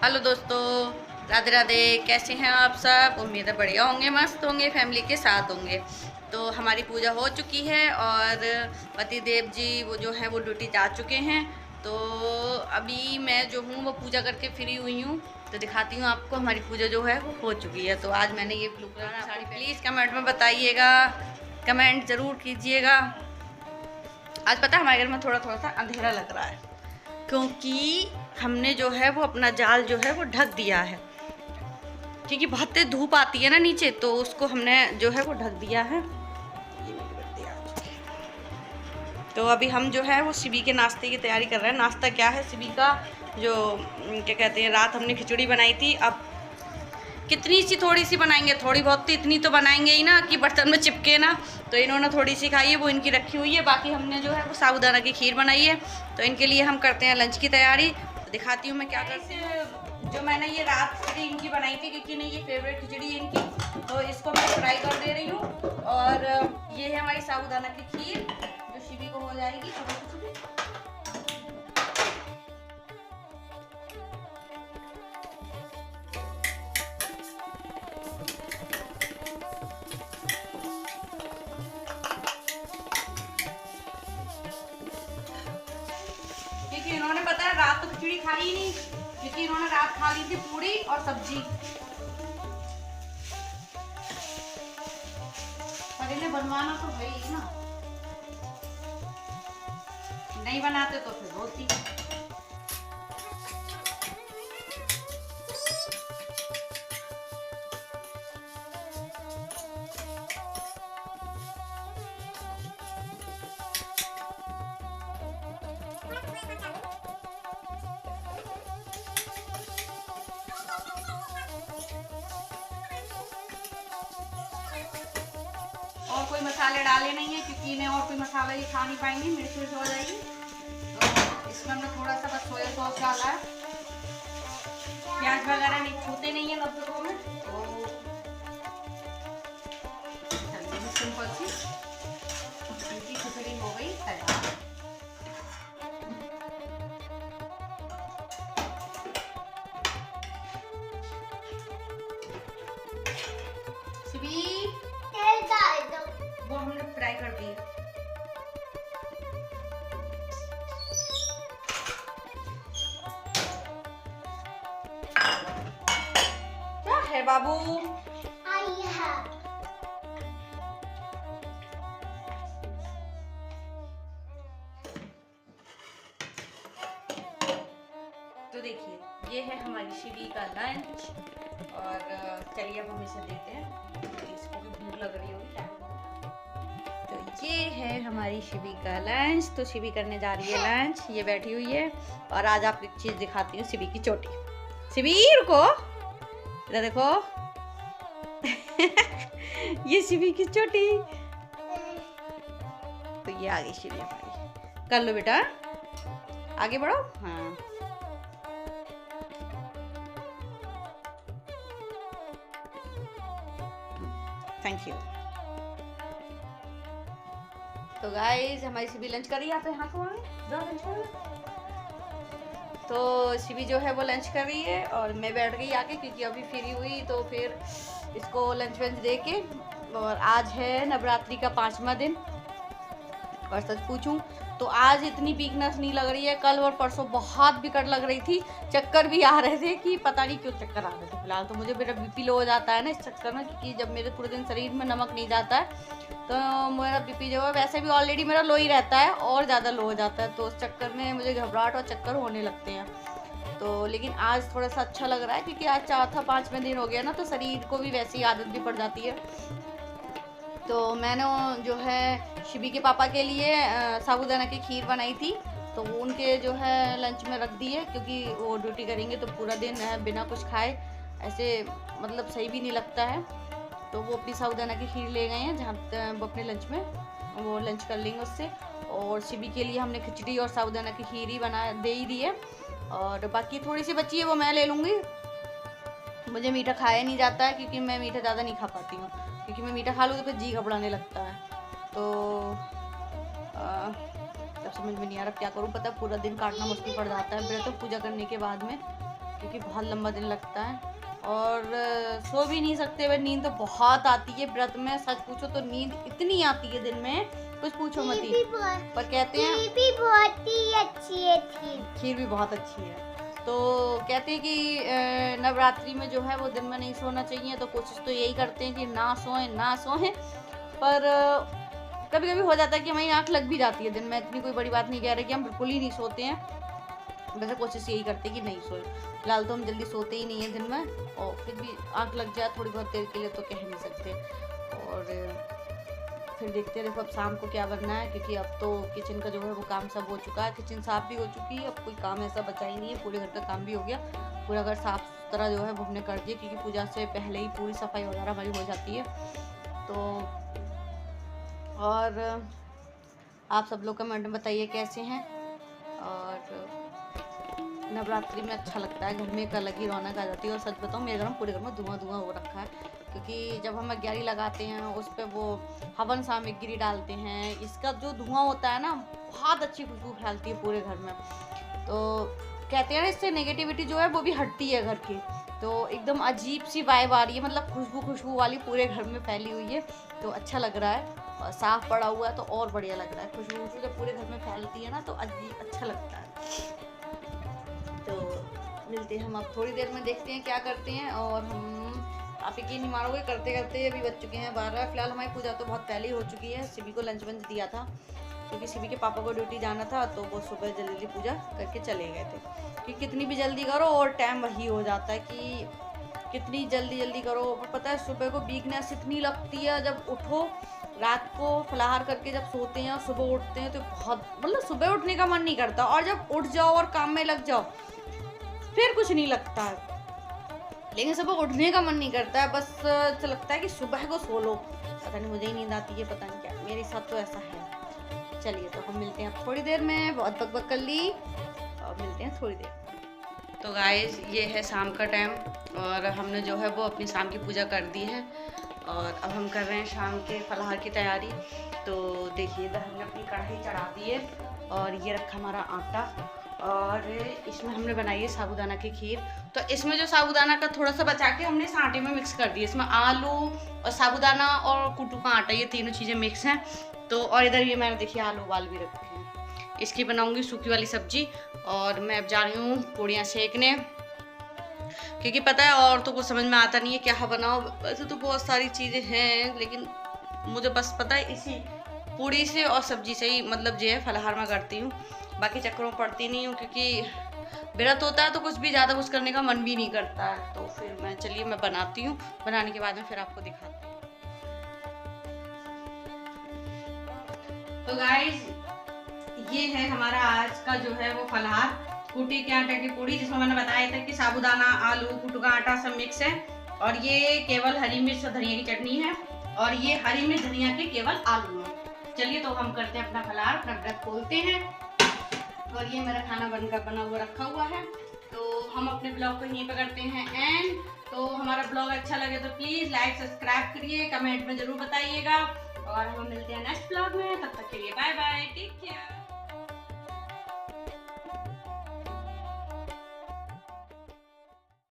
Hello दोस्तों, राधे राधे। कैसे हैं आप सब? उम्मीद है बढ़िया होंगे, मस्त होंगे, फैमिली के साथ होंगे। तो हमारी पूजा हो चुकी है और पति देव जी वो जो है वो ड्यूटी जा चुके हैं। तो अभी मैं जो हूँ वो पूजा करके फ्री हुई हूँ। तो दिखाती हूँ आपको, हमारी पूजा जो है वो हो चुकी है। तो आज मैंने ये ब्लू कलर की साड़ी, प्लीज़ कमेंट में बताइएगा, कमेंट ज़रूर कीजिएगा। आज पता है हमारे घर में थोड़ा थोड़ा सा अंधेरा लग रहा है, क्योंकि हमने जो है वो अपना जाल जो है वो ढक दिया है, क्योंकि बहुत तेज धूप आती है ना नीचे, तो उसको हमने जो है वो ढक दिया है। तो अभी हम जो है वो शिवी के नाश्ते की तैयारी कर रहे हैं। नाश्ता क्या है शिवी का, जो क्या कहते हैं, रात हमने खिचड़ी बनाई थी। अब कितनी सी थोड़ी सी बनाएंगे, थोड़ी बहुत तो इतनी तो बनाएंगे ही ना कि बर्तन में चिपके ना। तो इन्होंने थोड़ी सी खाई है, वो इनकी रखी हुई है। बाकी हमने जो है वो साबूदाना की खीर बनाई है। तो इनके लिए हम करते हैं लंच की तैयारी। तो दिखाती हूँ मैं क्या करती हूँ। जो मैंने ये रात खिचड़ी इनकी बनाई थी, क्योंकि नहीं ये फेवरेट खिचड़ी है इनकी, तो इसको मैं फ्राई कर दे रही हूँ। और ये है हमारी साबूदाना की खीर, जो शिवी को हो जाएगी सुबह सुबह। क्योंकि इन्होंने पता है रात तो खिचड़ी खाई ही नहीं, क्योंकि इन्होंने रात खा ली थी पूरी और सब्जी। पर इन्हें बनवाना तो है ही ना, नहीं बनाते तो फिर रोती। और कोई मसाले डाले नहीं है, क्योंकि इन्हें और कोई मसाला ये खा नहीं पाएंगे, मिर्च मिर्च हो जाएगी। तो इसमें हमने थोड़ा सा बस सोया सॉस डाला है। प्याज वगैरह नहीं छूते नहीं है लफ्जों में। तो सिंपल सी इनकी खिचड़ी हो गई तैयार। वो हमने फ्राई कर दी। क्या है बाबू? तो देखिए, ये है हमारी शिवी का लंच। और चलिए अब हम इसे देते हैं, इसको भी भूख लग रही होगी। तो ये है हमारी शिवी का लंच। तो शिवी करने जा रही है लंच, ये बैठी हुई है। और आज आपको एक चीज़ दिखाती हूँ, शिवी की चोटी। शिवी रुको, इधर देखो। ये शिवी की चोटी। तो ये आ गई शिवी हमारी। कर लो बेटा, आगे बढ़ो। हाँ, थैंक यू। तो गाइस हमारी शिवी लंच कर रही है। आप यहाँ को आए, जाओ लंच करो। तो शिवी जो है वो लंच कर रही है और मैं बैठ गई आके, क्योंकि अभी फ्री हुई। तो फिर इसको लंच वंच दे के, और आज है नवरात्रि का 5वां दिन। और सच पूछूं तो आज इतनी वीकनेस नहीं लग रही है। कल और परसों बहुत बिकट लग रही थी, चक्कर भी आ रहे थे, कि पता नहीं क्यों चक्कर आ रहे थे। फिलहाल तो मुझे मेरा बीपी लो हो जाता है ना इस चक्कर में, क्योंकि जब मेरे पूरे दिन शरीर में नमक नहीं जाता है तो मेरा बीपी जो है, वैसे भी ऑलरेडी मेरा लो ही रहता है और ज़्यादा लो हो जाता है। तो उस चक्कर में मुझे घबराहट और चक्कर होने लगते हैं। तो लेकिन आज थोड़ा सा अच्छा लग रहा है, क्योंकि आज 4था-5वां दिन हो गया ना, तो शरीर को भी वैसी आदत भी पड़ जाती है। तो मैंने जो है शिवी के पापा के लिए साबूदाना की खीर बनाई थी। तो वो उनके जो है लंच में रख दी है, क्योंकि वो ड्यूटी करेंगे तो पूरा दिन बिना कुछ खाए ऐसे मतलब सही भी नहीं लगता है। तो वो अपनी साबूदाना की खीर ले गए हैं, जहाँ वो अपने लंच में वो लंच कर लेंगे उससे। और शिवी के लिए हमने खिचड़ी और साबूदाना की खीर ही बना दे ही दी है। और बाकी थोड़ी सी बची है, वो मैं ले लूँगी। मुझे मीठा खाया नहीं जाता है, क्योंकि मैं मीठा ज़्यादा नहीं खा पाती हूँ, क्योंकि मैं मीठा खा लूँ तो फिर जी घबराने लगता है। तो तब समझ में नहीं आ रहा क्या करूँ। पता है पूरा दिन काटना मुश्किल पड़ जाता है, फिर तो पूजा करने के बाद में क्योंकि बहुत लंबा दिन लगता है और सो भी नहीं सकते हुए। नींद तो बहुत आती है व्रत में, सच पूछो तो नींद इतनी आती है दिन में कुछ पूछो मत ही। पर कहते हैं खीर भी बहुत ही अच्छी है, खीर भी बहुत अच्छी है। तो कहते हैं कि नवरात्रि में जो है वो दिन में नहीं सोना चाहिए, तो कोशिश तो यही करते हैं कि ना सोएं। पर कभी कभी हो जाता है कि हमारी आँख लग भी जाती है दिन में, इतनी कोई बड़ी बात नहीं कह रहे कि हम बिल्कुल ही नहीं सोते हैं। वैसे कोशिश यही करते हैं कि नहीं सोए। फिलहाल तो हम जल्दी सोते ही नहीं है दिन में, और फिर भी आँख लग जाए थोड़ी बहुत देर के लिए तो कह नहीं सकते। और फिर देखते हैं, देखो अब शाम को क्या बनना है, क्योंकि अब तो किचन का जो है वो काम सब हो चुका है। किचन साफ़ भी हो चुकी है, अब कोई काम ऐसा बचा ही नहीं है, पूरे घर का काम भी हो गया। पूरा घर साफ़ सुथरा जो है वो हमने कर दिया, क्योंकि पूजा से पहले ही पूरी सफाई वगैरह हमारी हो जाती है। तो और आप सब लोग कमेंट में बताइए कैसे हैं। और नवरात्रि में अच्छा लगता है, घर में एक अलग ही रौनक आ जाती है। और सच बताऊँ, मेरे घर में पूरे घर में धुआं हो रखा है, क्योंकि जब हम अग्यारी लगाते हैं उस पर वो हवन सामग्री डालते हैं, इसका जो धुआं होता है ना, बहुत अच्छी खुशबू फैलती है पूरे घर में। तो कहते हैं ना, इससे नेगेटिविटी जो है वो भी हटती है घर की। तो एकदम अजीब सी वाइब आ रही है, मतलब खुशबू वाली पूरे घर में फैली हुई है। तो अच्छा लग रहा है, और साफ पड़ा हुआ है तो और बढ़िया लग रहा है। खुशबू जब पूरे घर में फैलती है ना तो अजीब अच्छा लगता है। तो मिलते हैं हम अब थोड़ी देर में, देखते हैं क्या करते हैं। और हम, आप यकीन नहीं मारोगे, करते करते अभी बज चुके हैं 12। फिलहाल हमारी पूजा तो बहुत पहले ही हो चुकी है। सिमी को लंच वंच दिया था, क्योंकि सिमी के पापा को ड्यूटी जाना था, तो वो सुबह जल्दी पूजा करके चले गए थे। कि कितनी भी जल्दी करो और टाइम वही हो जाता है कि कितनी जल्दी करो। पर पता है, सुबह को वीकनेस इतनी लगती है, जब उठो रात को फलाहार करके जब सोते हैं और सुबह उठते हैं तो बहुत, मतलब सुबह उठने का मन नहीं करता। और जब उठ जाओ और काम में लग जाओ फिर कुछ नहीं लगता है। लेकिन सुबह उठने का मन नहीं करता है, बस तो लगता है कि सुबह को सो लो। पता नहीं, मुझे ही नींद आती है, पता नहीं क्या, मेरे साथ तो ऐसा है। चलिए, तो हम मिलते हैं थोड़ी देर में। बहुत बकबक कर ली, और मिलते हैं थोड़ी देर। तो गाइस, ये है शाम का टाइम, और हमने जो है वो अपनी शाम की पूजा कर दी है। और अब हम कर रहे हैं शाम के फलाहार की तैयारी। तो देखिए, इधर हमने अपनी कढ़ाई चढ़ा दी है, और ये रखा हमारा आटा, और इसमें हमने बनाई है साबूदाना की खीर। तो इसमें जो साबूदाना का थोड़ा सा बचा के हमने इस आटे में मिक्स कर दिया। इसमें आलू और साबूदाना और कुटू का आटा, ये तीनों चीज़ें मिक्स हैं। तो और इधर ये मैंने देखिए आलू उबाल भी रखे हैं। इसकी बनाऊंगी सूखी वाली सब्जी। और मैं अब जा रही हूँ पूड़ियाँ सेकने, क्योंकि पता है और तो कुछ समझ में आता नहीं है क्या बनाओ। वैसे तो बहुत सारी चीज़ें हैं, लेकिन मुझे बस पता है इसी पूड़ी से और सब्जी से ही मतलब जो है फलाहार में करती हूँ। बाकी चक्करों में पड़ती नहीं हूँ, क्योंकि व्रत होता है तो कुछ भी ज़्यादा कुछ करने का मन भी नहीं करता है। तो फिर मैं, चलिए मैं बनाती हूँ, बनाने के बाद में फिर आपको दिखाती हूँ। तो गाइस, ये है हमारा आज का जो है वो फलाहार, कूटी के आटे की पूड़ी, जिसमें मैंने बताया था कि साबूदाना, आलू, कुटू का आटा सब मिक्स है। और ये केवल हरी मिर्च और धनिया की चटनी है, और ये हरी मिर्च धनिया के केवल आलू है। चलिए, तो हम करते हैं अपना फलाहार, अपना व्रत खोलते हैं। और ये मेरा खाना बनकर बना हुआ रखा हुआ है। तो हम अपने ब्लॉग को यहीं पर करते हैं एंड। तो हमारा ब्लॉग अच्छा लगे तो प्लीज़ लाइक सब्सक्राइब करिए, कमेंट में ज़रूर बताइएगा। और हम मिलते हैं नेक्स्ट ब्लॉग में, तब तक के लिए बाय बाय, टेक केयर।